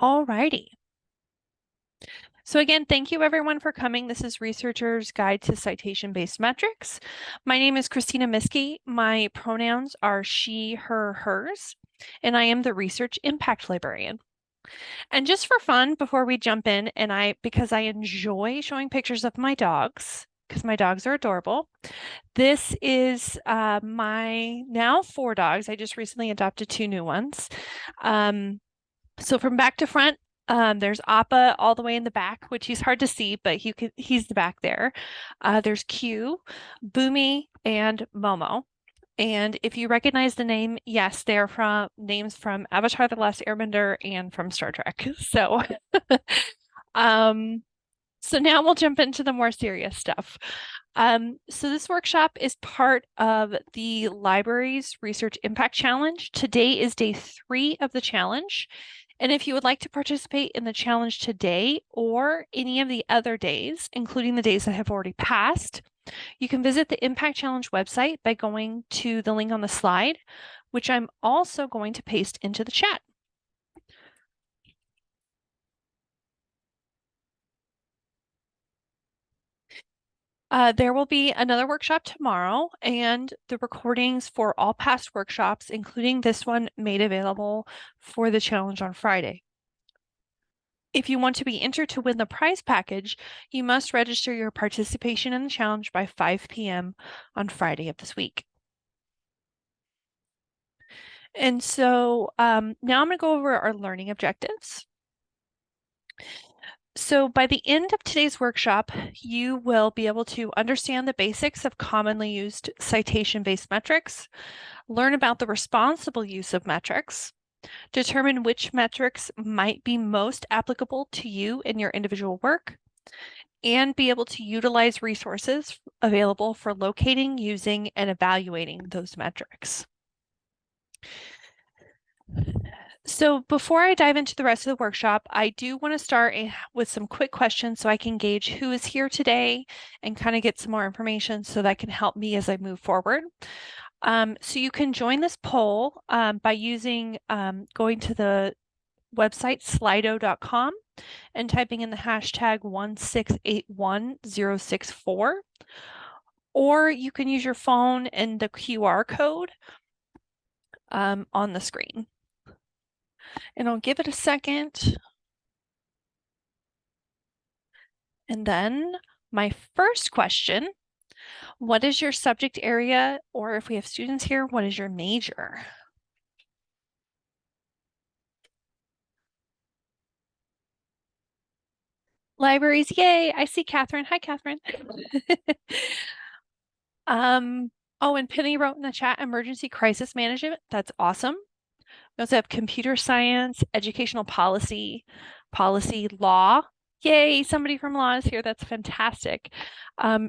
Alrighty. So again, thank you everyone for coming. This is Researcher's Guide to Citation-Based Metrics. My name is Christina Miskey. My pronouns are she, her, hers, and I am the Research Impact Librarian. And just for fun, before we jump in, because I enjoy showing pictures of my dogs, because my dogs are adorable, this is my now 4 dogs. I just recently adopted 2 new ones. So from back to front, there's Appa all the way in the back, which he's hard to see, but he's the back there. There's Q, Boomy, and Momo. And if you recognize the name, yes, they're from names from Avatar: The Last Airbender and from Star Trek. So, so now we'll jump into the more serious stuff. So this workshop is part of the Libraries Research Impact Challenge. Today is day 3 of the challenge. And if you would like to participate in the challenge today or any of the other days, including the days that have already passed, you can visit the Impact Challenge website by going to the link on the slide, which I'm also going to paste into the chat. There will be another workshop tomorrow, and the recordings for all past workshops, including this one, made available for the challenge on Friday. If you want to be entered to win the prize package, you must register your participation in the challenge by 5 p.m. on Friday of this week. And so now I'm going to go over our learning objectives. So by the end of today's workshop, you will be able to understand the basics of commonly used citation-based metrics, learn about the responsible use of metrics, determine which metrics might be most applicable to you in your individual work, and be able to utilize resources available for locating, using, and evaluating those metrics. So before I dive into the rest of the workshop, I do want to start with some quick questions so I can gauge who is here today and kind of get some more information so that can help me as I move forward. So you can join this poll by going to the website slido.com and typing in the hashtag 1681064, or you can use your phone and the QR code on the screen. And I'll give it a second. And then my first question, what is your subject area? Or if we have students here, what is your major? Libraries, yay! I see Catherine. Hi, Catherine. Oh, and Penny wrote in the chat, emergency crisis management. That's awesome. We also have computer science, educational policy, law. Yay, somebody from law is here. That's fantastic.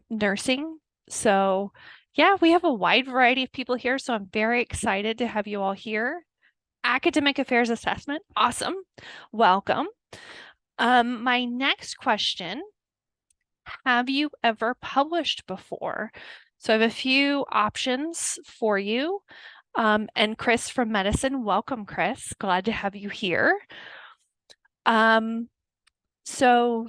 Nursing. So yeah, we have a wide variety of people here. So I'm very excited to have you all here. Academic affairs assessment. Awesome. Welcome. My next question, have you ever published before? So I have a few options for you. And Chris from medicine, welcome, Chris. Glad to have you here. So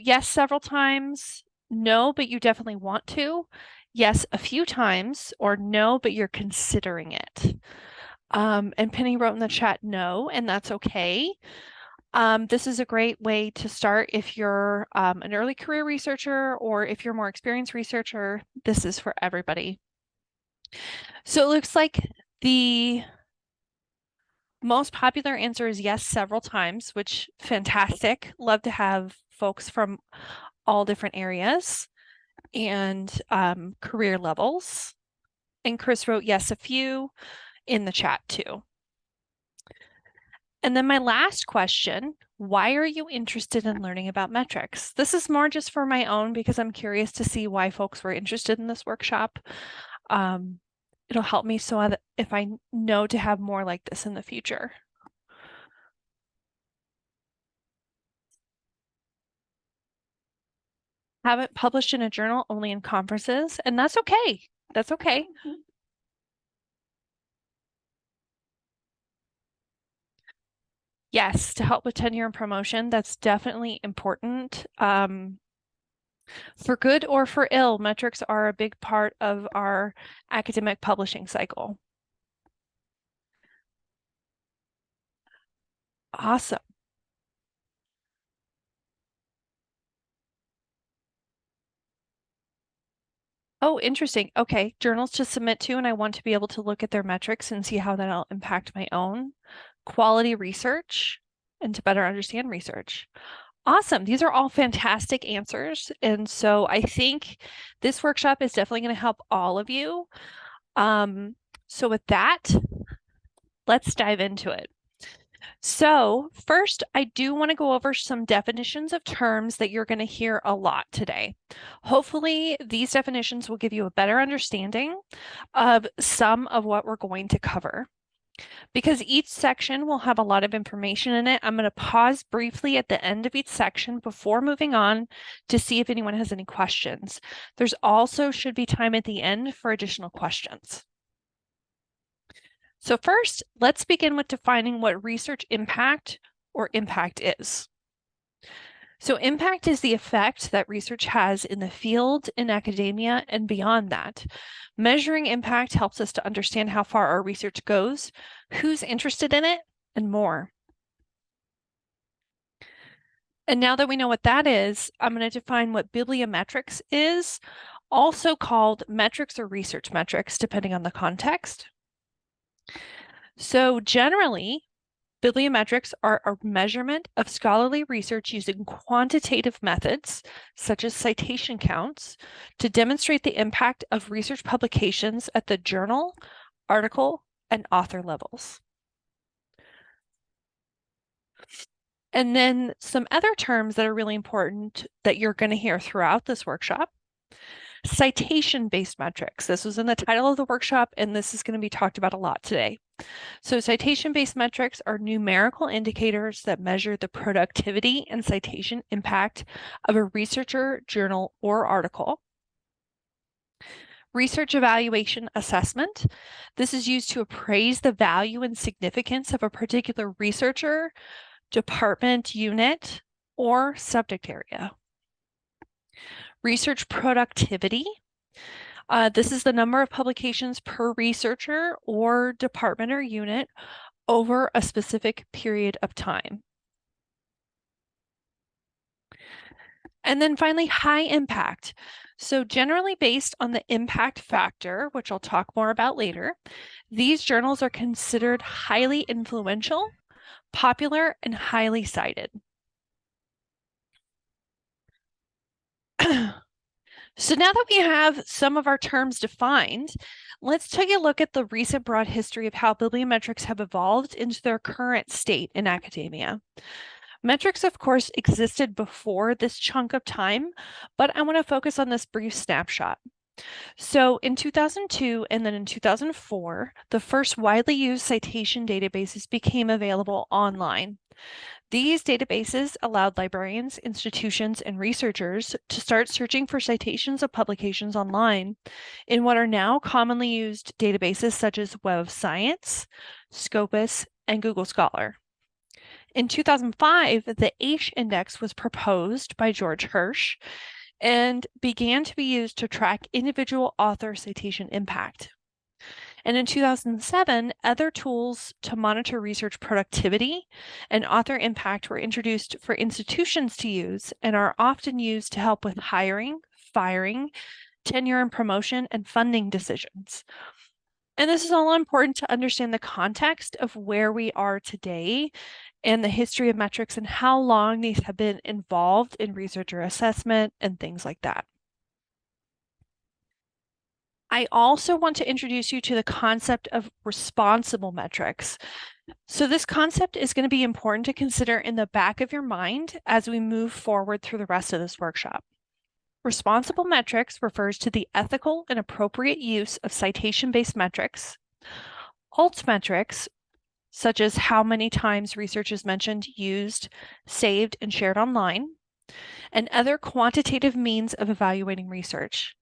yes, several times. No, but you definitely want to. Yes, a few times, or no, but you're considering it. And Penny wrote in the chat no, and that's okay. This is a great way to start if you're an early career researcher, or if you're a more experienced researcher. This is for everybody. So it looks like the most popular answer is yes, several times, which fantastic. Love to have folks from all different areas and career levels. And Chris wrote yes, a few in the chat too. And then my last question, why are you interested in learning about metrics? This is more just for my own because I'm curious to see why folks were interested in this workshop. It'll help me so that if I know to have more like this in the future. Haven't published in a journal, only in conferences, and that's okay. That's okay. Yes, to help with tenure and promotion, that's definitely important. For good or for ill, metrics are a big part of our academic publishing cycle. Awesome. Oh, interesting. Okay, journals to submit to, and I want to be able to look at their metrics and see how that'll impact my own quality research and to better understand research. Awesome. These are all fantastic answers. And so I think this workshop is definitely going to help all of you. So with that, let's dive into it. So first, I do want to go over some definitions of terms that you're going to hear a lot today. Hopefully, these definitions will give you a better understanding of some of what we're going to cover. Because each section will have a lot of information in it, I'm going to pause briefly at the end of each section before moving on to see if anyone has any questions. There's also should be time at the end for additional questions. So first, let's begin with defining what research impact or impact is. So impact is the effect that research has in the field, in academia, and beyond that. Measuring impact helps us to understand how far our research goes, who's interested in it, and more. And now that we know what that is, I'm going to define what bibliometrics is, also called metrics or research metrics, depending on the context. So generally, bibliometrics are a measurement of scholarly research using quantitative methods, such as citation counts, to demonstrate the impact of research publications at the journal, article, and author levels. And then some other terms that are really important that you're going to hear throughout this workshop. Citation-based metrics. This was in the title of the workshop, and this is going to be talked about a lot today. So citation-based metrics are numerical indicators that measure the productivity and citation impact of a researcher, journal, or article. Research evaluation assessment. This is used to appraise the value and significance of a particular researcher, department, unit, or subject area. Research productivity. This is the number of publications per researcher or department or unit over a specific period of time. And then finally, high impact. So generally based on the impact factor, which I'll talk more about later, these journals are considered highly influential, popular, and highly cited. So now that we have some of our terms defined, let's take a look at the recent broad history of how bibliometrics have evolved into their current state in academia. Metrics, of course, existed before this chunk of time, but I want to focus on this brief snapshot. So in 2002 and then in 2004, the first widely used citation databases became available online. These databases allowed librarians, institutions, and researchers to start searching for citations of publications online in what are now commonly used databases such as Web of Science, Scopus, and Google Scholar. In 2005, the H index was proposed by George Hirsch and began to be used to track individual author citation impact. And in 2007, other tools to monitor research productivity and author impact were introduced for institutions to use and are often used to help with hiring, firing, tenure and promotion, and funding decisions. And this is all important to understand the context of where we are today and the history of metrics and how long these have been involved in researcher assessment and things like that. I also want to introduce you to the concept of responsible metrics. So this concept is going to be important to consider in the back of your mind as we move forward through the rest of this workshop. Responsible metrics refers to the ethical and appropriate use of citation-based metrics. Alt metrics, such as how many times research is mentioned, used, saved, and shared online, and other quantitative means of evaluating research.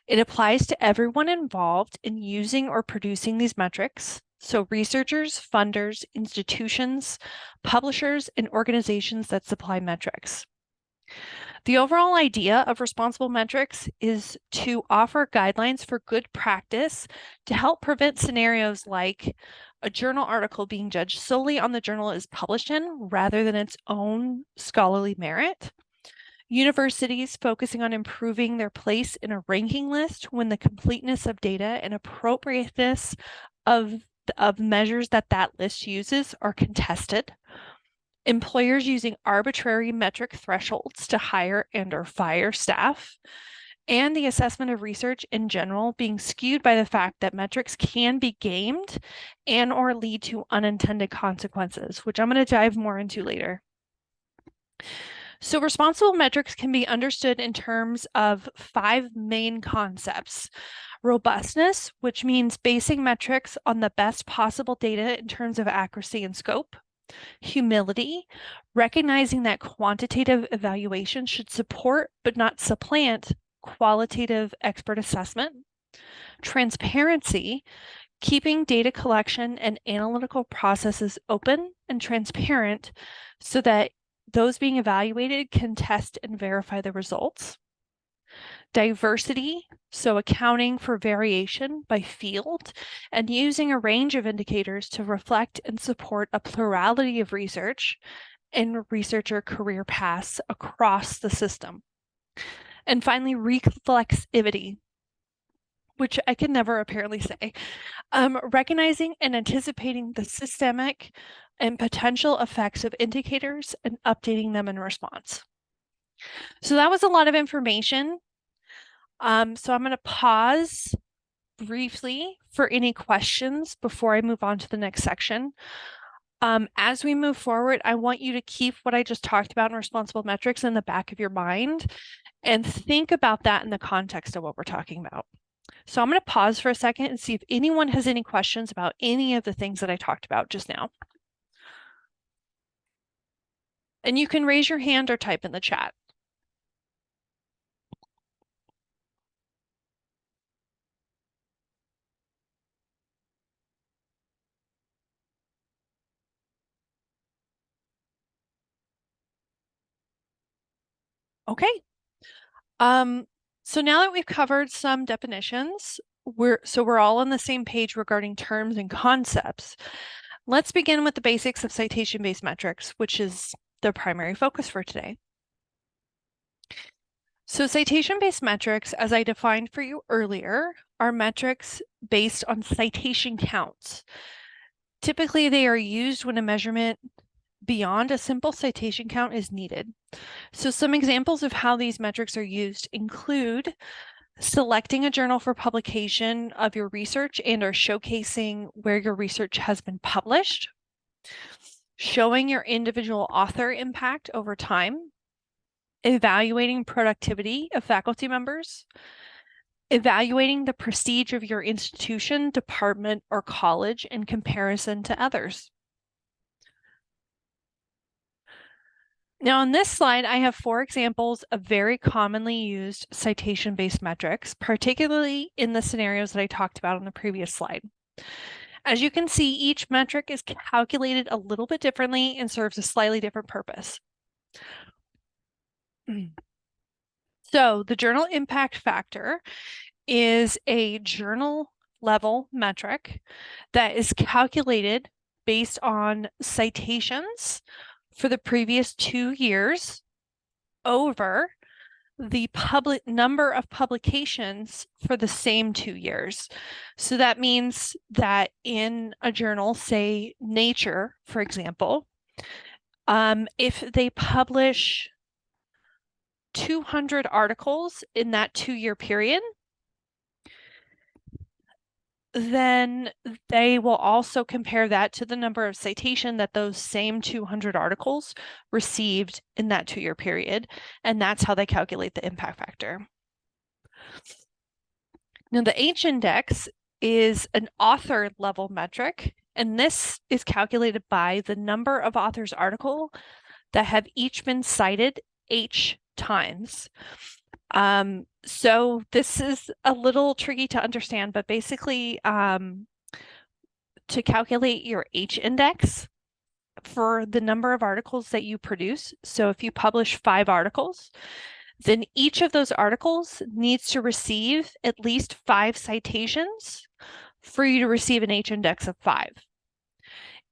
It applies to everyone involved in using or producing these metrics, So researchers, funders, institutions, publishers, and organizations that supply metrics. The overall idea of responsible metrics is to offer guidelines for good practice to help prevent scenarios like a journal article being judged solely on the journal it is published in rather than its own scholarly merit. Universities focusing on improving their place in a ranking list when the completeness of data and appropriateness of measures that list uses are contested. Employers using arbitrary metric thresholds to hire and or fire staff, and the assessment of research in general being skewed by the fact that metrics can be gamed and or lead to unintended consequences, which I'm going to dive more into later. So responsible metrics can be understood in terms of 5 main concepts. Robustness, which means basing metrics on the best possible data in terms of accuracy and scope. Humility, recognizing that quantitative evaluation should support but not supplant qualitative expert assessment. Transparency, keeping data collection and analytical processes open and transparent so that those being evaluated can test and verify the results. Diversity, so accounting for variation by field and using a range of indicators to reflect and support a plurality of research and researcher career paths across the system. And finally, reflexivity, which I can never apparently say, recognizing and anticipating the systemic and potential effects of indicators and updating them in response. So that was a lot of information. So I'm going to pause briefly for any questions before I move on to the next section. As we move forward, I want you to keep what I just talked about in responsible metrics in the back of your mind and think about that in the context of what we're talking about. So I'm going to pause for a second and see if anyone has any questions about any of the things that I talked about just now. And you can raise your hand or type in the chat. Okay. So now that we've covered some definitions, we're all on the same page regarding terms and concepts. Let's begin with the basics of citation-based metrics, which is the primary focus for today. So citation-based metrics, as I defined for you earlier, are metrics based on citation counts. Typically, they are used when a measurement beyond a simple citation count is needed. So some examples of how these metrics are used include selecting a journal for publication of your research and or showcasing where your research has been published, showing your individual author impact over time, evaluating productivity of faculty members, evaluating the prestige of your institution, department, or college in comparison to others. Now on this slide, I have 4 examples of very commonly used citation-based metrics, particularly in the scenarios that I talked about on the previous slide. As you can see, each metric is calculated a little bit differently and serves a slightly different purpose. So the journal impact factor is a journal level metric that is calculated based on citations for the previous 2 years over the number of publications for the same 2 years. So that means that in a journal, say Nature, for example, if they publish 200 articles in that 2-year period, then they will also compare that to the number of citation that those same 200 articles received in that 2-year period. And that's how they calculate the impact factor. Now, the H index is an author level metric, and this is calculated by the number of authors' article that have each been cited H times. So this is a little tricky to understand, but basically to calculate your H index for the number of articles that you produce. So if you publish 5 articles, then each of those articles needs to receive at least 5 citations for you to receive an H index of 5.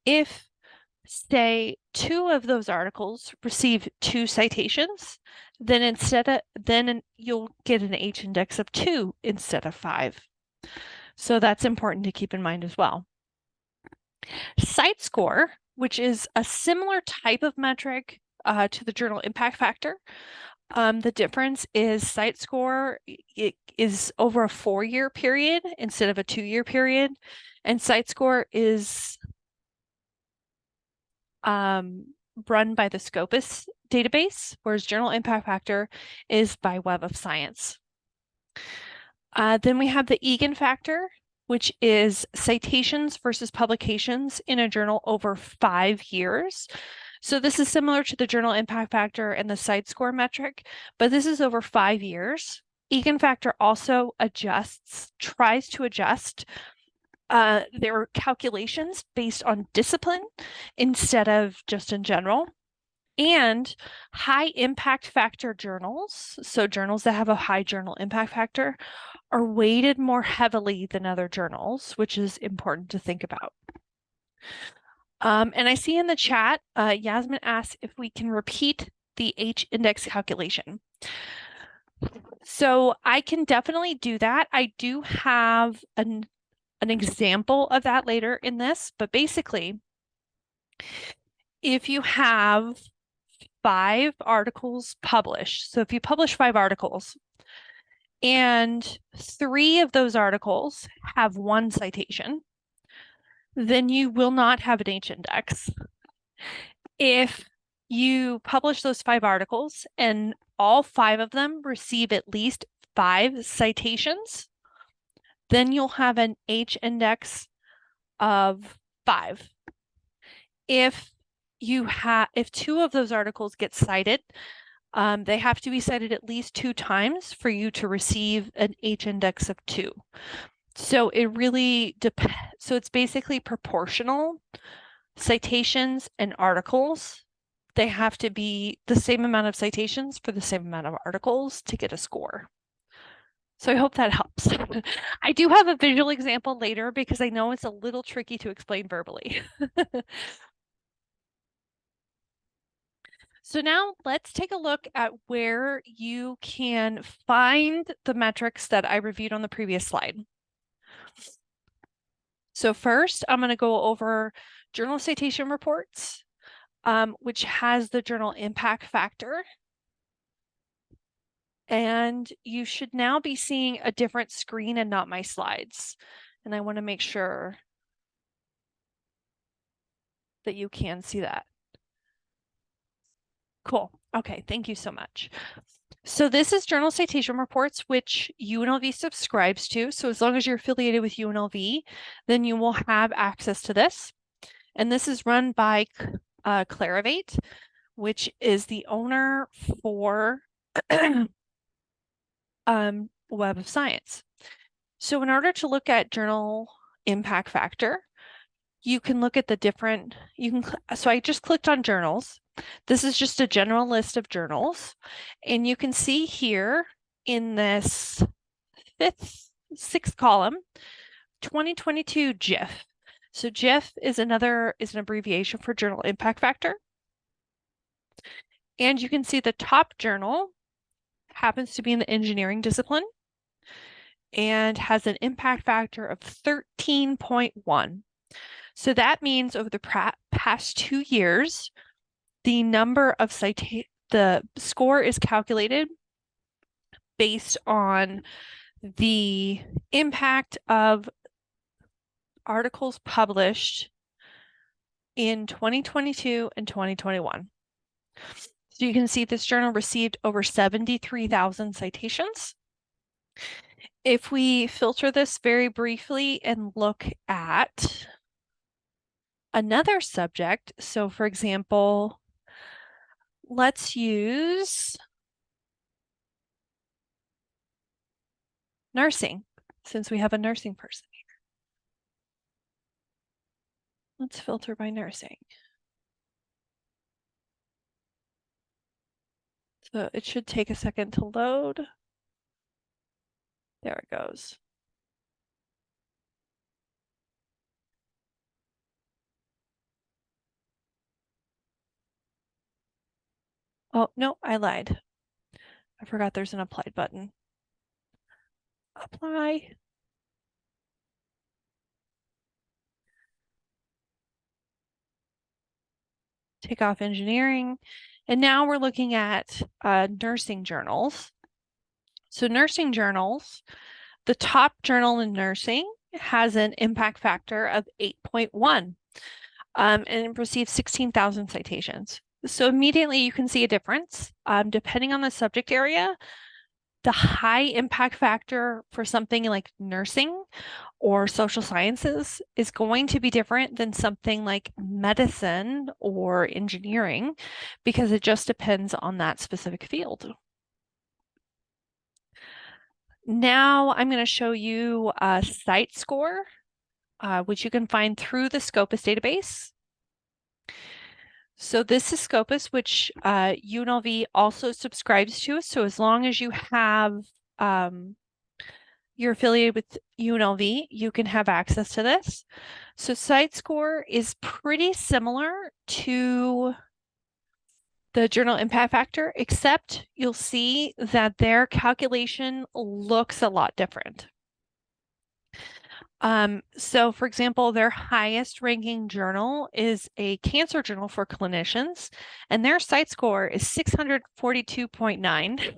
If, say, 2 of those articles receive 2 citations, then you'll get an H index of 2 instead of 5. So that's important to keep in mind as well. Cite score, which is a similar type of metric to the journal impact factor. The difference is cite score is over a 4-year period instead of a 2-year period, and cite score is run by the Scopus database, whereas journal impact factor is by Web of Science. Then we have the Egan factor, which is citations versus publications in a journal over 5 years. So this is similar to the journal impact factor and the cite score metric, but this is over 5 years. Egan factor also tries to adjust their calculations based on discipline instead of just in general. And high impact factor journals, so journals that have a high journal impact factor, are weighted more heavily than other journals, which is important to think about. And I see in the chat, Yasmin asks if we can repeat the H index calculation. So I can definitely do that. I do have an example of that later in this, but basically, if you have 5 articles published, so if you publish 5 articles, and 3 of those articles have 1 citation, then you will not have an H index. If you publish those 5 articles and all 5 of them receive at least 5 citations, then you'll have an H index of 5. If 2 of those articles get cited, they have to be cited at least 2 times for you to receive an H index of 2. So it really depends. So it's basically proportional. Citations and articles, they have to be the same amount of citations for the same amount of articles to get a score. So I hope that helps. I do have a visual example later because I know it's a little tricky to explain verbally. So now let's take a look at where you can find the metrics that I reviewed on the previous slide. So first, I'm going to go over journal citation reports, which has the journal impact factor. And you should now be seeing a different screen and not my slides. And I want to make sure that you can see that. Cool. Okay, thank you so much. So this is journal citation reports, which UNLV subscribes to. So as long as you're affiliated with UNLV, then you will have access to this. And this is run by Clarivate, which is the owner for Web of Science. So in order to look at journal impact factor, you can look at the different, so I just clicked on journals. This is just a general list of journals. And you can see here in this 6th column, 2022 JIF. So JIF is an abbreviation for journal impact factor. And you can see the top journal happens to be in the engineering discipline and has an impact factor of 13.1. So that means over the past 2 years, the number of the score is calculated based on the impact of articles published in 2022 and 2021. So you can see this journal received over 73,000 citations. If we filter this very briefly and look at another subject, so for example, let's use nursing, since we have a nursing person Let's filter by nursing. So it should take a second to load. There it goes. Oh, no, I lied. I forgot there's an applied button. Apply. Take off engineering. And now we're looking at nursing journals. So nursing journals, the top journal in nursing has an impact factor of 8.1 and it received 16,000 citations. So immediately you can see a difference. Depending on the subject area, the high impact factor for something like nursing or social sciences is going to be different than something like medicine or engineering because it just depends on that specific field. Now I'm going to show you a site score, which you can find through the Scopus database. So this is Scopus, which UNLV also subscribes to. So as long as you have you're affiliated with UNLV, you can have access to this. So site score is pretty similar to the journal impact factor, except you'll see that their calculation looks a lot different. So for example, their highest ranking journal is a cancer journal for clinicians, and their site score is 642.9.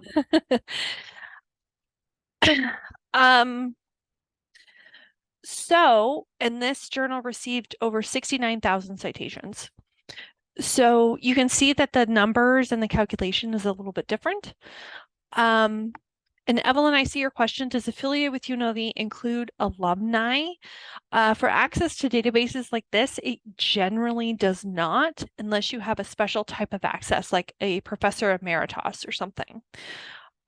And this journal received over 69,000 citations. So you can see that the numbers and the calculation is a little bit different. And Evelyn, I see your question. Does affiliate with UNLV include alumni? For access to databases like this, it generally does not, unless you have a special type of access, like a professor emeritus or something.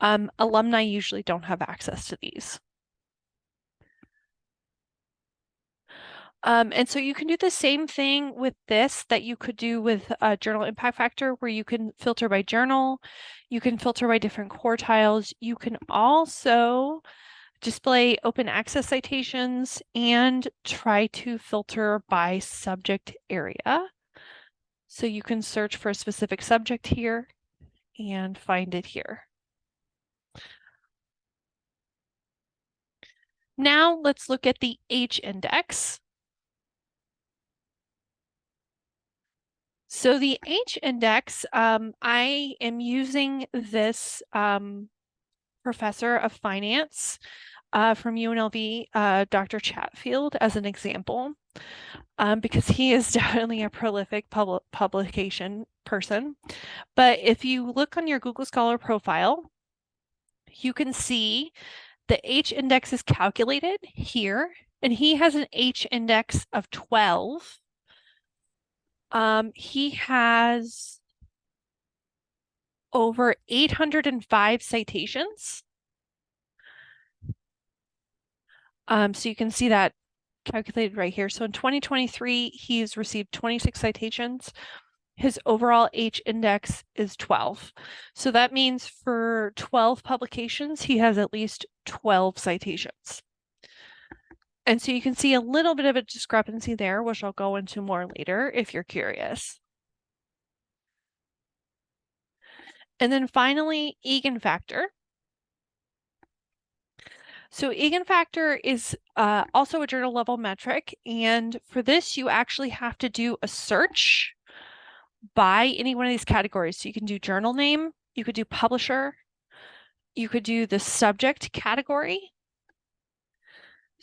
Alumni usually don't have access to these. And so you can do the same thing with this that you could do with a journal impact factor, where you can filter by journal, you can filter by different quartiles. You can also display open access citations and try to filter by subject area. So you can search for a specific subject here and find it here. Now let's look at the H index. So the H index, I am using this professor of finance from UNLV, Dr. Chatfield, as an example, because he is definitely a prolific publication person. But if you look on your Google Scholar profile, you can see the H index is calculated here, and he has an H index of 12. He has over 805 citations. So you can see that calculated right here. So in 2023, he's received 26 citations. His overall H index is 12. So that means for 12 publications, he has at least 12 citations. And so you can see a little bit of a discrepancy there, which I'll go into more later if you're curious. And then finally, eigenfactor. So eigenfactor is also a journal level metric. And for this, you actually have to do a search by any one of these categories. So you can do journal name, you could do publisher, you could do the subject category.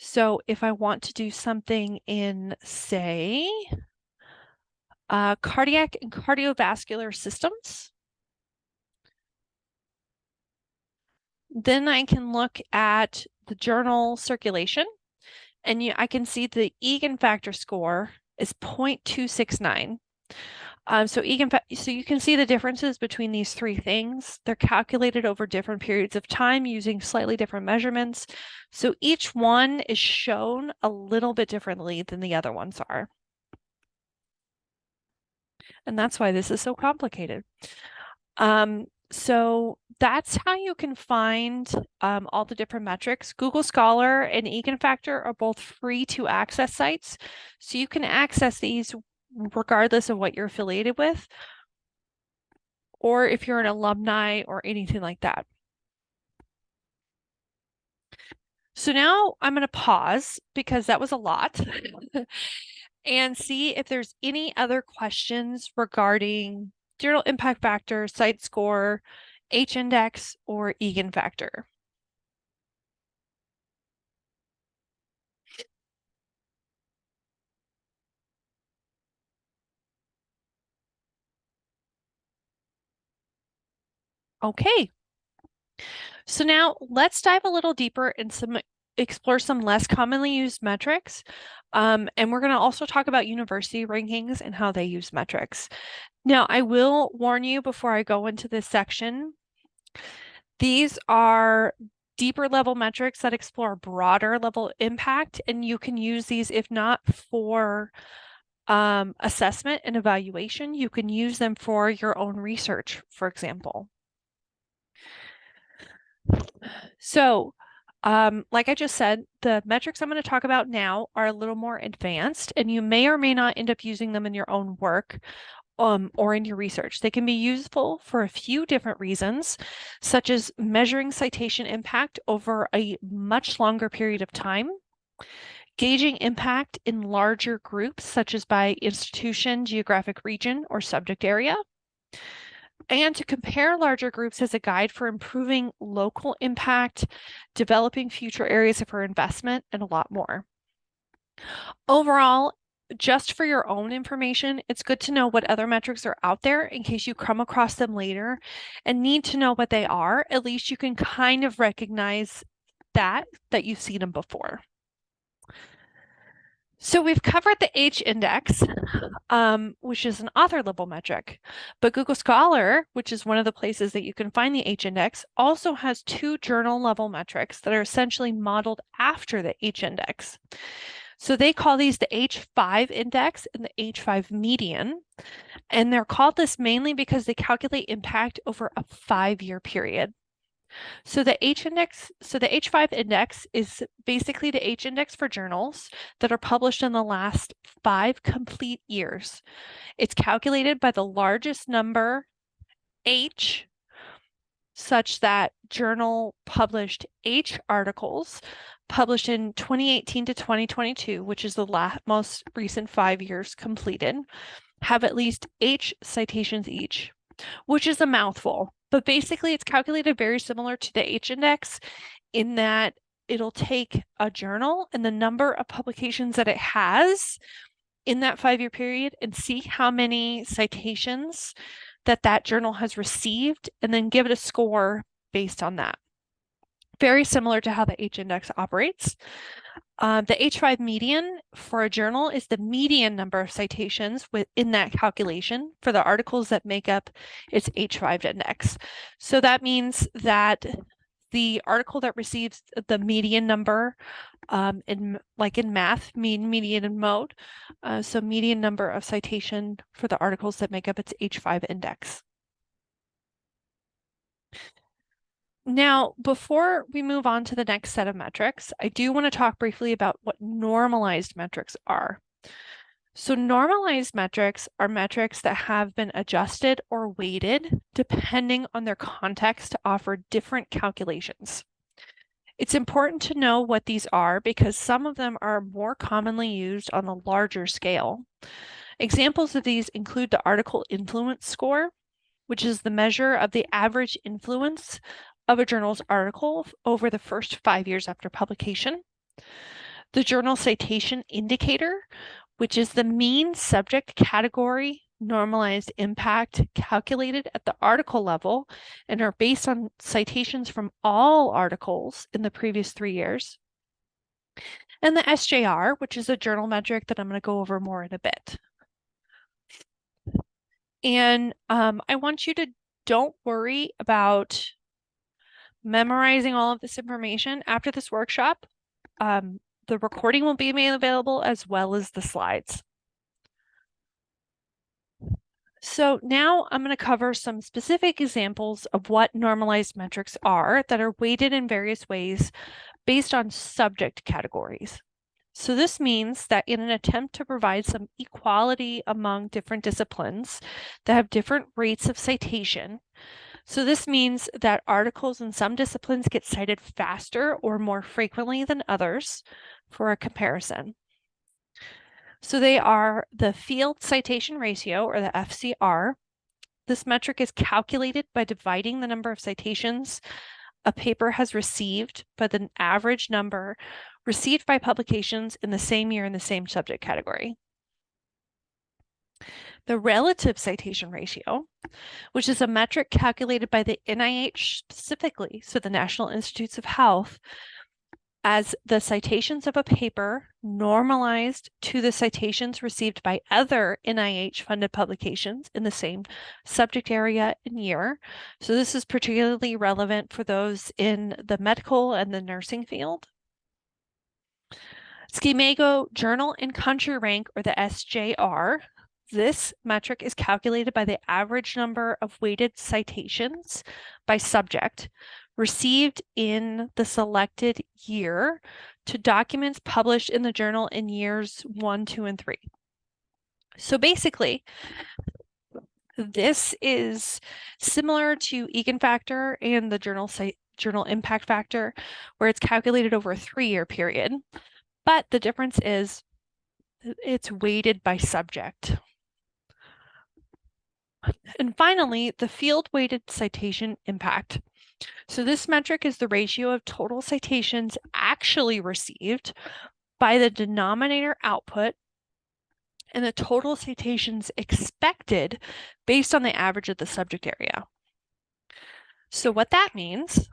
So if I want to do something in, say, cardiac and cardiovascular systems, then I can look at the journal circulation, and I can see the eigenfactor score is 0.269. So you can see the differences between these three things. They're calculated over different periods of time using slightly different measurements. So each one is shown a little bit differently than the other ones are. And that's why this is so complicated. So that's how you can find all the different metrics. Google Scholar and Eigenfactor are both free to access sites. So you can access these regardless of what you're affiliated with, or if you're an alumni or anything like that. So now I'm going to pause because that was a lot and see if there's any other questions regarding journal impact factor, site score, H-index, or eigenfactor. Okay, so now let's dive a little deeper and explore some less commonly used metrics. And we're going to also talk about university rankings and how they use metrics. Now, I will warn you before I go into this section, these are deeper level metrics that explore broader level impact, and you can use these if not for assessment and evaluation, you can use them for your own research, for example. So, like I just said, the metrics I'm going to talk about now are a little more advanced, and you may or may not end up using them in your own work or in your research. They can be useful for a few different reasons, such as measuring citation impact over a much longer period of time, gauging impact in larger groups, such as by institution, geographic region, or subject area, and to compare larger groups as a guide for improving local impact, developing future areas for investment, and a lot more. Overall, just for your own information, it's good to know what other metrics are out there in case you come across them later and need to know what they are. At least you can kind of recognize that you've seen them before. So we've covered the H-index, which is an author level metric, but Google Scholar, which is one of the places that you can find the H-index, also has two journal level metrics that are essentially modeled after the H-index. So they call these the H5 index and the H5 median, and they're called this mainly because they calculate impact over a 5-year period. So the H5 index is basically the H-index for journals that are published in the last 5 complete years. It's calculated by the largest number, H, such that journal published H articles published in 2018 to 2022, which is the most recent 5 years completed, have at least H citations each, which is a mouthful. But basically, it's calculated very similar to the H-index in that it'll take a journal and the number of publications that it has in that 5-year period and see how many citations that journal has received and then give it a score based on that. Very similar to how the H-index operates. The H5 median for a journal is the median number of citations within that calculation for the articles that make up its H5 index. So that means that the article that receives the median number in math, mean, median, and mode, so median number of citation for the articles that make up its H5 index. Now, before we move on to the next set of metrics, I do want to talk briefly about what normalized metrics are. So normalized metrics are metrics that have been adjusted or weighted depending on their context to offer different calculations. It's important to know what these are because some of them are more commonly used on a larger scale. Examples of these include the article influence score, which is the measure of the average influence of a journal's article over the first 5 years after publication. The journal citation indicator, which is the mean subject category normalized impact calculated at the article level and are based on citations from all articles in the previous 3 years. And the SJR, which is a journal metric that I'm going to go over more in a bit. And I want you to don't worry about memorizing all of this information. After this workshop, the recording will be made available as well as the slides. So now I'm going to cover some specific examples of what normalized metrics are that are weighted in various ways based on subject categories. So this means that in an attempt to provide some equality among different disciplines that have different rates of citation, so this means that articles in some disciplines get cited faster or more frequently than others for a comparison. So they are the field citation ratio, or the FCR. This metric is calculated by dividing the number of citations a paper has received by the average number received by publications in the same year in the same subject category. The relative citation ratio, which is a metric calculated by the NIH specifically, so the National Institutes of Health, as the citations of a paper normalized to the citations received by other NIH-funded publications in the same subject area and year. So this is particularly relevant for those in the medical and the nursing field. Schemago Journal and Country Rank, or the SJR. This metric is calculated by the average number of weighted citations by subject received in the selected year to documents published in the journal in years 1, 2, and 3. So basically, this is similar to eigenfactor and the journal impact factor, where it's calculated over a 3-year period. But the difference is it's weighted by subject. And finally, the field-weighted citation impact. So this metric is the ratio of total citations actually received by the denominator output and the total citations expected based on the average of the subject area. So what that means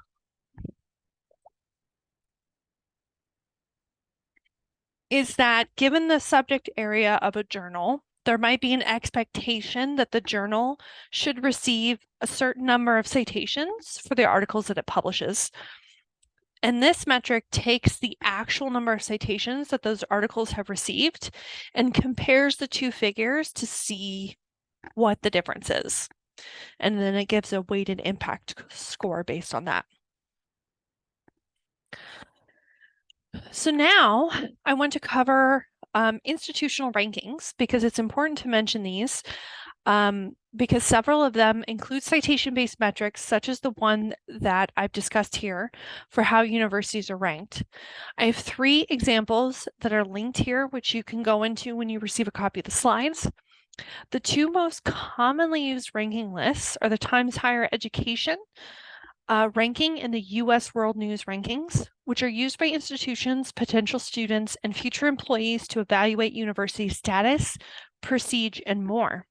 is that given the subject area of a journal, there might be an expectation that the journal should receive a certain number of citations for the articles that it publishes. And this metric takes the actual number of citations that those articles have received and compares the two figures to see what the difference is. And then it gives a weighted impact score based on that. So now I want to cover institutional rankings because it's important to mention these because several of them include citation-based metrics, such as the one that I've discussed here for how universities are ranked. I have 3 examples that are linked here, which you can go into when you receive a copy of the slides. The 2 most commonly used ranking lists are the Times Higher Education ranking and the U.S. World News rankings, which are used by institutions, potential students, and future employees to evaluate university status, prestige, and more.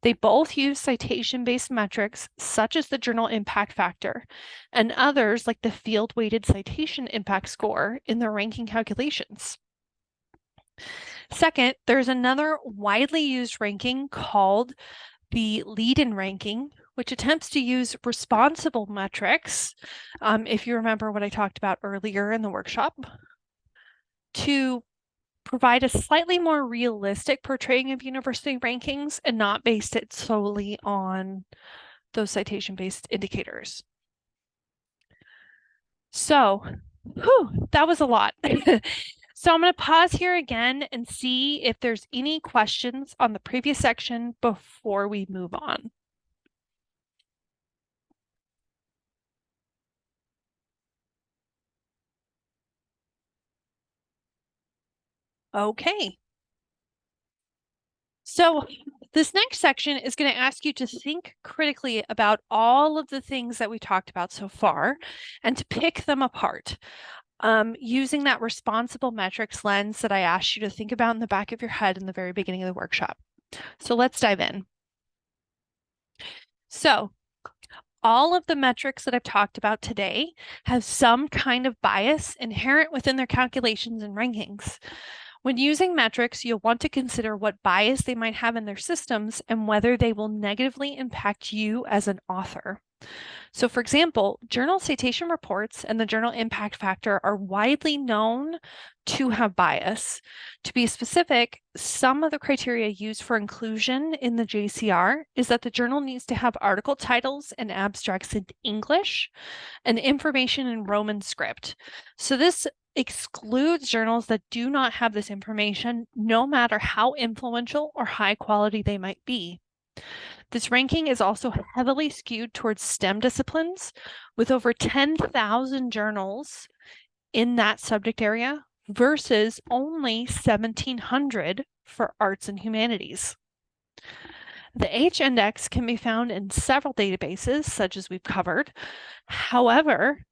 They both use citation-based metrics such as the journal impact factor and others like the field-weighted citation impact score in their ranking calculations. Second, there's another widely used ranking called the lead-in ranking, which attempts to use responsible metrics, if you remember what I talked about earlier in the workshop, to provide a slightly more realistic portraying of university rankings and not based it solely on those citation-based indicators. So, that was a lot. So I'm going to pause here again and see if there's any questions on the previous section before we move on. Okay. So this next section is going to ask you to think critically about all of the things that we talked about so far and to pick them apart using that responsible metrics lens that I asked you to think about in the back of your head in the very beginning of the workshop. So let's dive in. So all of the metrics that I've talked about today have some kind of bias inherent within their calculations and rankings. When using metrics, you'll want to consider what bias they might have in their systems and whether they will negatively impact you as an author. So for example, journal citation reports and the journal impact factor are widely known to have bias. To be specific, some of the criteria used for inclusion in the JCR is that the journal needs to have article titles and abstracts in English and information in Roman script. So this excludes journals that do not have this information, no matter how influential or high quality they might be. This ranking is also heavily skewed towards STEM disciplines, with over 10,000 journals in that subject area versus only 1,700 for arts and humanities. The H-index can be found in several databases, such as we've covered. However,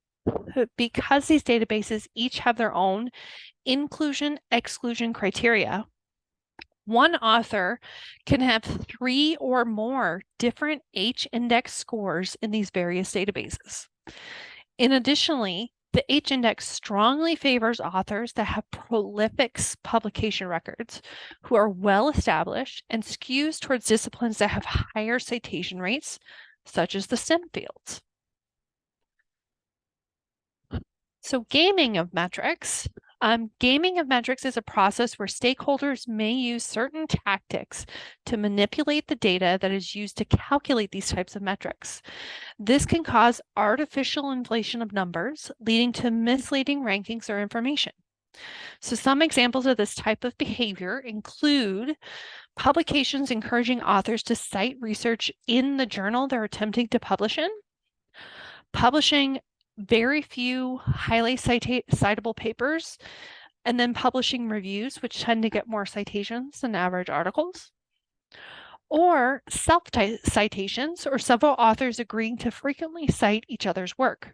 because these databases each have their own inclusion-exclusion criteria, one author can have 3 or more different H-index scores in these various databases. Additionally, the H-index strongly favors authors that have prolific publication records, who are well established, and skews towards disciplines that have higher citation rates, such as the STEM fields. So gaming of metrics. Gaming of metrics is a process where stakeholders may use certain tactics to manipulate the data that is used to calculate these types of metrics. This can cause artificial inflation of numbers, leading to misleading rankings or information. So some examples of this type of behavior include publications encouraging authors to cite research in the journal they're attempting to publish in, publishing very few highly citable papers, and then publishing reviews, which tend to get more citations than average articles, or self-citations, or several authors agreeing to frequently cite each other's work.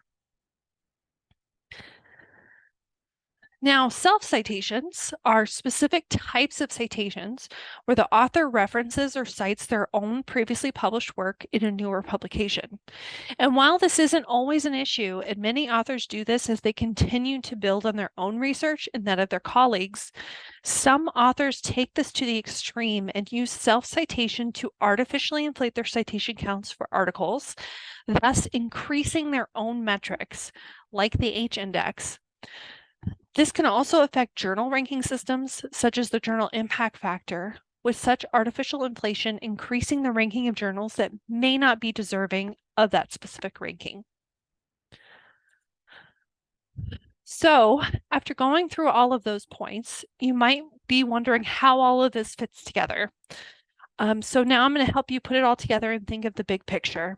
Now, self-citations are specific types of citations where the author references or cites their own previously published work in a newer publication. And while this isn't always an issue, and many authors do this as they continue to build on their own research and that of their colleagues, some authors take this to the extreme and use self-citation to artificially inflate their citation counts for articles, thus increasing their own metrics, like the H-index. This can also affect journal ranking systems, such as the journal impact factor, with such artificial inflation increasing the ranking of journals that may not be deserving of that specific ranking. So, after going through all of those points, you might be wondering how all of this fits together. So now I'm going to help you put it all together and think of the big picture.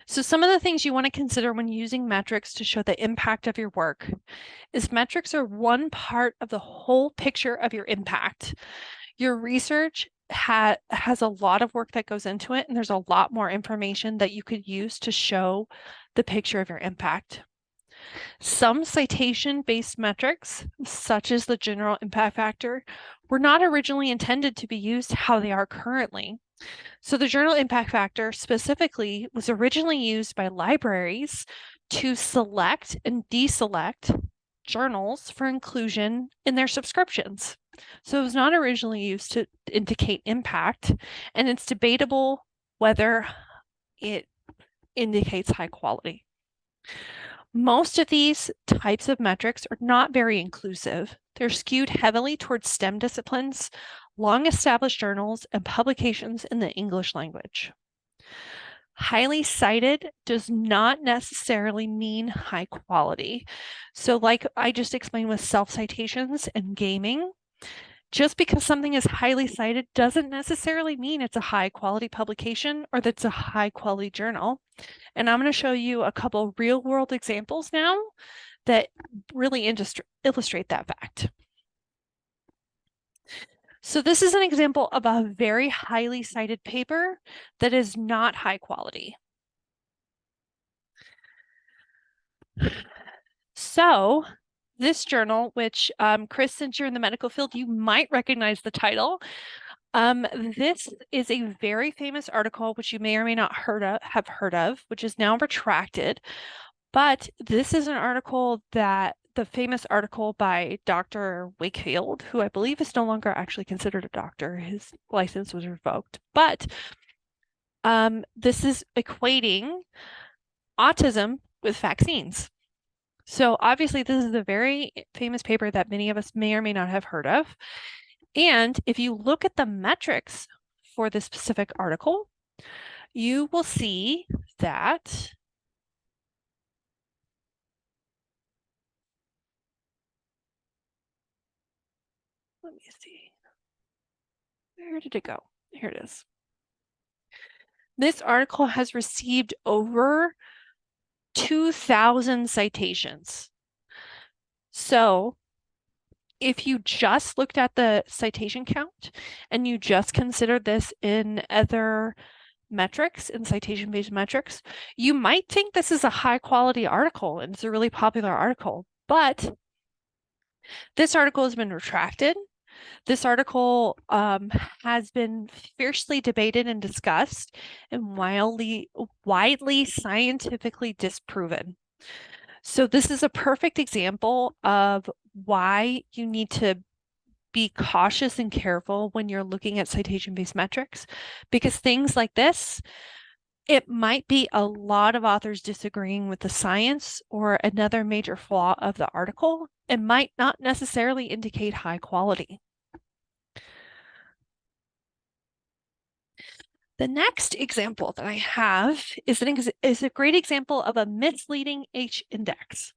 So some of the things you want to consider when using metrics to show the impact of your work is metrics are one part of the whole picture of your impact. Your research has a lot of work that goes into it, and there's a lot more information that you could use to show the picture of your impact. Some citation-based metrics, such as the general impact factor, were not originally intended to be used how they are currently. So the journal impact factor specifically was originally used by libraries to select and deselect journals for inclusion in their subscriptions. So it was not originally used to indicate impact, and it's debatable whether it indicates high quality. Most of these types of metrics are not very inclusive. They're skewed heavily towards STEM disciplines, long-established journals, and publications in the English language. Highly cited does not necessarily mean high quality. So like I just explained with self-citations and gaming, just because something is highly cited doesn't necessarily mean it's a high quality publication or that it's a high quality journal. And I'm going to show you a couple real world examples now that really illustrate that fact. So this is an example of a very highly cited paper that is not high quality. So this journal, which Chris, since you're in the medical field, you might recognize the title. This is a very famous article, which you may or may not have heard of, which is now retracted. But this is an article that the famous article by Dr. Wakefield, who I believe is no longer actually considered a doctor. His license was revoked. But this is equating autism with vaccines. So obviously this is a very famous paper that many of us may or may not have heard of. And if you look at the metrics for this specific article, you will see that let me see. Where did it go? Here it is. This article has received over 2,000 citations. So if you just looked at the citation count and you just considered this in other metrics, in citation-based metrics, you might think this is a high quality article and it's a really popular article, but this article has been retracted. This article has been fiercely debated and discussed and widely scientifically disproven. So this is a perfect example of why you need to be cautious and careful when you're looking at citation-based metrics, because things like this, it might be a lot of authors disagreeing with the science or another major flaw of the article. It might not necessarily indicate high quality. The next example that I have is a great example of a misleading H-index.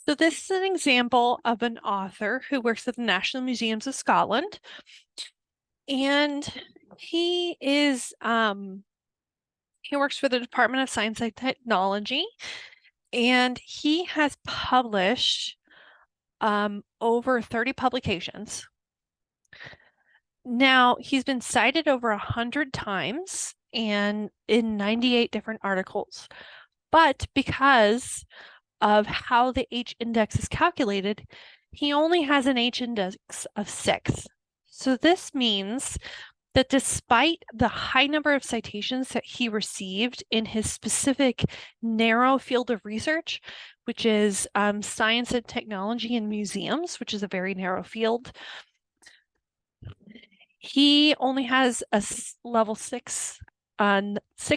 So this is an example of an author who works at the National Museums of Scotland. And he works for the Department of Science and Technology, and he has published over 30 publications. Now, he's been cited over 100 times and in 98 different articles. But because of how the H-index is calculated, he only has an H-index of 6. So this means that despite the high number of citations that he received in his specific narrow field of research, which is science and technology in museums, which is a very narrow field, he only has a level 6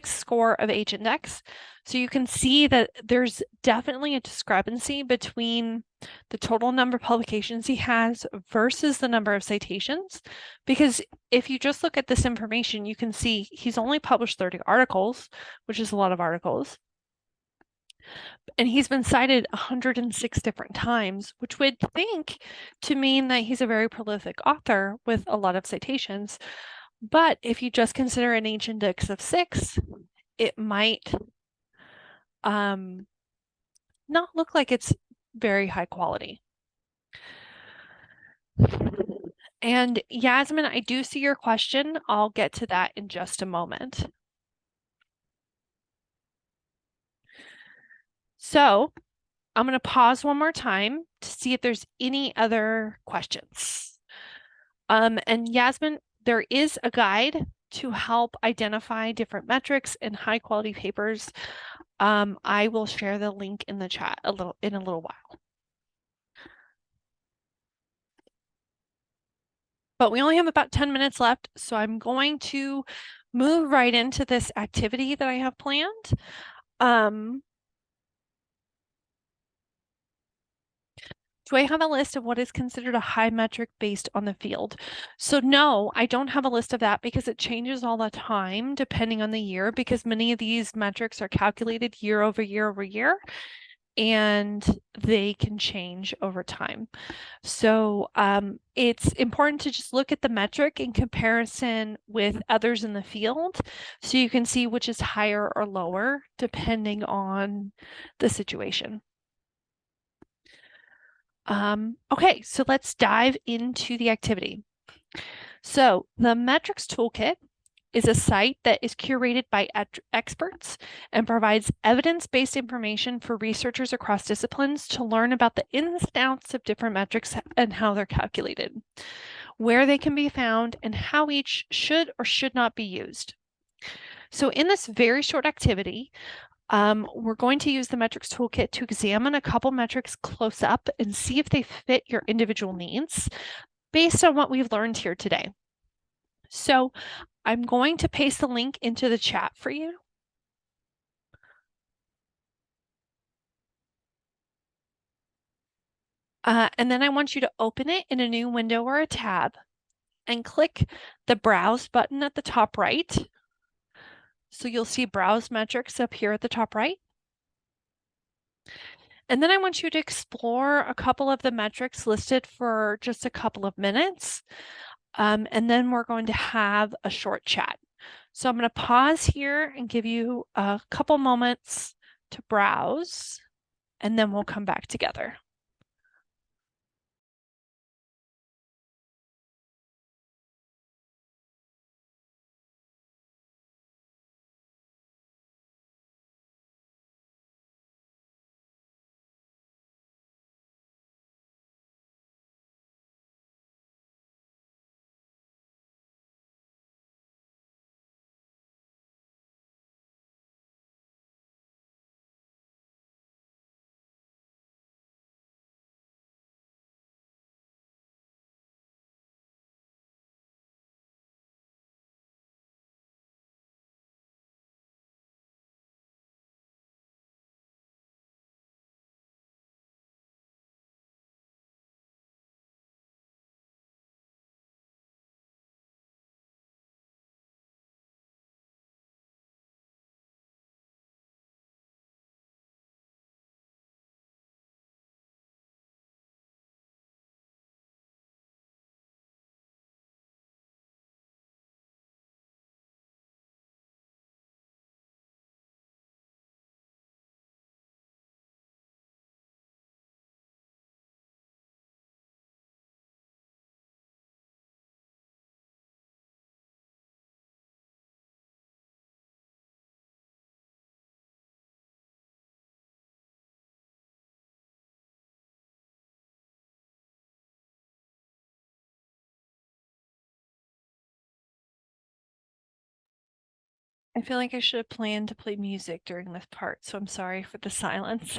score of H-index. So you can see that there's definitely a discrepancy between the total number of publications he has versus the number of citations. Because if you just look at this information, you can see he's only published 30 articles, which is a lot of articles. And he's been cited 106 different times, which would think to mean that he's a very prolific author with a lot of citations. But if you just consider an H-index of 6, it might not look like it's very high quality. And Yasmin, I do see your question. I'll get to that in just a moment. So I'm going to pause one more time to see if there's any other questions. And Yasmin, there is a guide to help identify different metrics in high quality papers. I will share the link in the chat in a little while. But we only have about 10 minutes left, so I'm going to move right into this activity that I have planned. Do I have a list of what is considered a high metric based on the field? So no, I don't have a list of that because it changes all the time depending on the year, because many of these metrics are calculated year over year over year, and they can change over time. So it's important to just look at the metric in comparison with others in the field so you can see which is higher or lower depending on the situation. Okay, so let's dive into the activity. So the metrics toolkit is a site that is curated by experts and provides evidence-based information for researchers across disciplines to learn about the ins and outs of different metrics and how they're calculated, where they can be found, and how each should or should not be used. So in this very short activity, We're going to use the metrics toolkit to examine a couple metrics close up and see if they fit your individual needs based on what we've learned here today. So I'm going to paste the link into the chat for you. And then I want you to open it in a new window or a tab and click the Browse button at the top right. So you'll see Browse Metrics up here at the top right. And then I want you to explore a couple of the metrics listed for just a couple of minutes. And then we're going to have a short chat. So I'm going to pause here and give you a couple moments to browse, and then we'll come back together. I feel like I should have planned to play music during this part, so I'm sorry for the silence.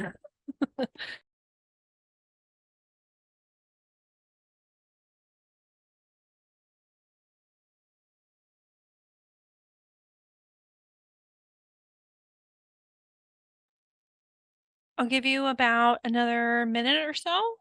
I'll give you about another minute or so.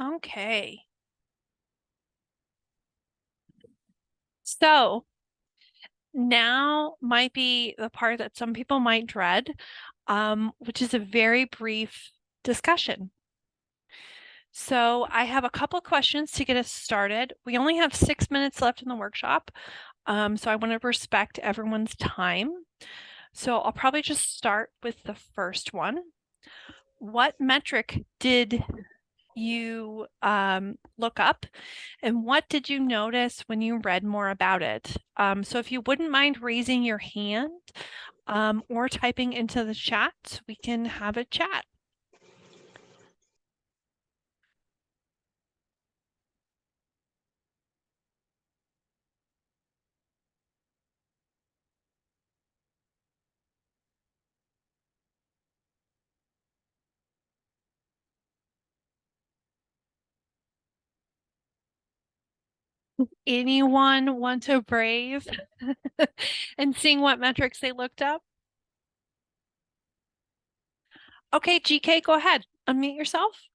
Okay. So now might be the part that some people might dread, which is a very brief discussion. So I have a couple questions to get us started. We only have 6 minutes left in the workshop, so I want to respect everyone's time. So I'll probably just start with the first one. What metric did you look up, and what did you notice when you read more about it? So if you wouldn't mind raising your hand or typing into the chat, we can have a chat. Anyone want to brave and seeing what metrics they looked up? Okay, GK, go ahead. Unmute yourself.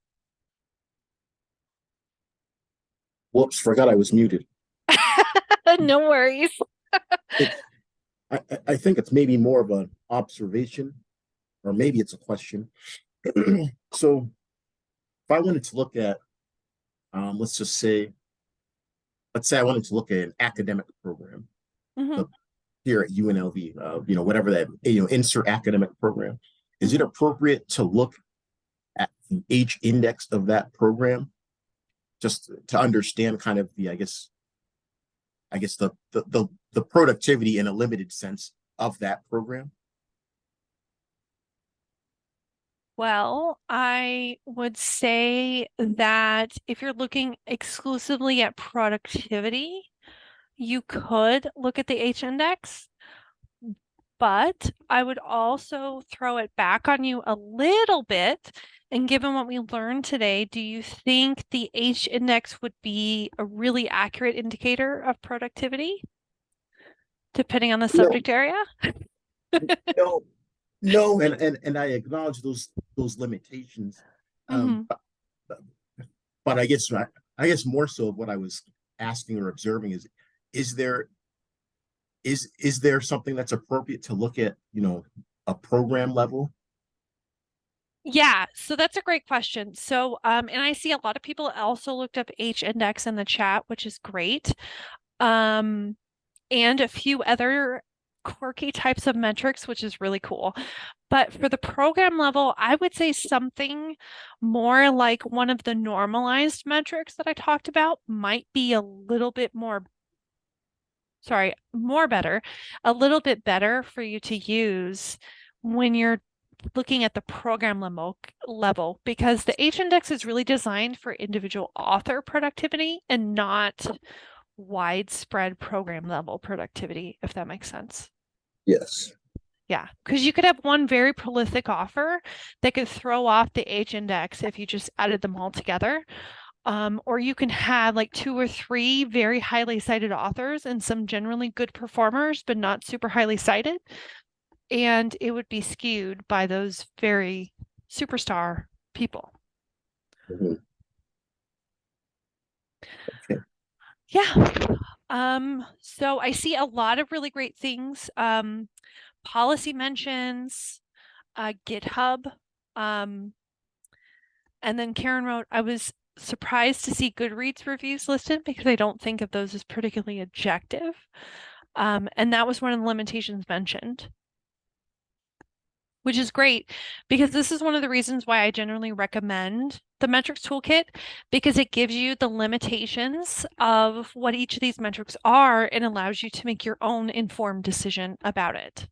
Whoops, forgot I was muted. No worries. I think it's maybe more of an observation, or maybe it's a question. So if I wanted to look at, let's say I wanted to look at an academic program. Mm-hmm. here at UNLV, whatever that, insert academic program, is it appropriate to look at the H index of that program just to understand kind of the, I guess the productivity in a limited sense of that program? Well, I would say that if you're looking exclusively at productivity, you could look at the H index, but I would also throw it back on you a little bit. And given what we learned today, do you think the H index would be a really accurate indicator of productivity, depending on the No, subject area? no, no, and I acknowledge those limitations. Um, Mhm. but, but I guess more so what I was asking or observing is there is there something that's appropriate to look at, a program level? Yeah, so that's a great question. So, and I see a lot of people also looked up H index in the chat, which is great. Um, and a few other quirky types of metrics, which is really cool. But for the program level, I would say something more like one of the normalized metrics that I talked about might be a little bit more, sorry, more better, a little bit better for you to use when you're looking at the program level because the H index is really designed for individual author productivity and not widespread program level productivity, if that makes sense. Yes. Yeah, because you could have one very prolific offer that could throw off the H index if you just added them all together. Or you can have like two or three very highly cited authors and some generally good performers, but not super highly cited. And it would be skewed by those very superstar people. Mhm. Okay. Yeah. So I see a lot of really great things. Policy mentions, GitHub. Um, and then Karen wrote, I was surprised to see Goodreads reviews listed because I don't think of those as particularly objective. And that was one of the limitations mentioned, which is great because this is one of the reasons why I generally recommend the metrics toolkit because it gives you the limitations of what each of these metrics are and allows you to make your own informed decision about it.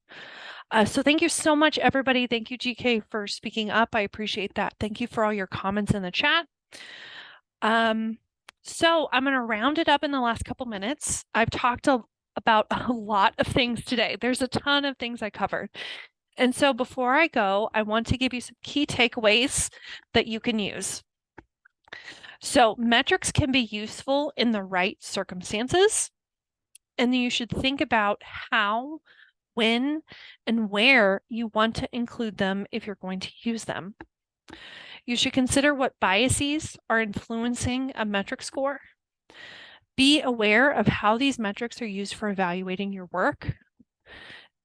So thank you so much, everybody. Thank you, GK, for speaking up. I appreciate that. Thank you for all your comments in the chat. So I'm going to round it up in the last couple minutes. I've talked about a lot of things today. There's a ton of things I covered. And so before I go, I want to give you some key takeaways that you can use. So metrics can be useful in the right circumstances, and you should think about how, when, and where you want to include them if you're going to use them. You should consider what biases are influencing a metric score. Be aware of how these metrics are used for evaluating your work.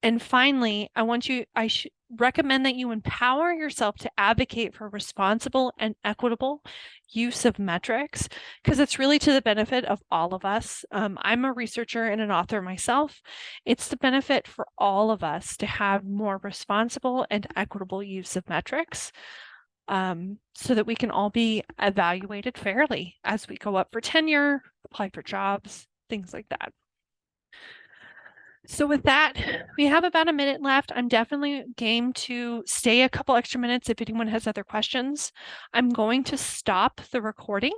And finally, I recommend that you empower yourself to advocate for responsible and equitable use of metrics because it's really to the benefit of all of us. I'm a researcher and an author myself. It's the benefit for all of us to have more responsible and equitable use of metrics so that we can all be evaluated fairly as we go up for tenure, apply for jobs, things like that. So with that, we have about a minute left. I'm definitely game to stay a couple extra minutes if anyone has other questions. I'm going to stop the recording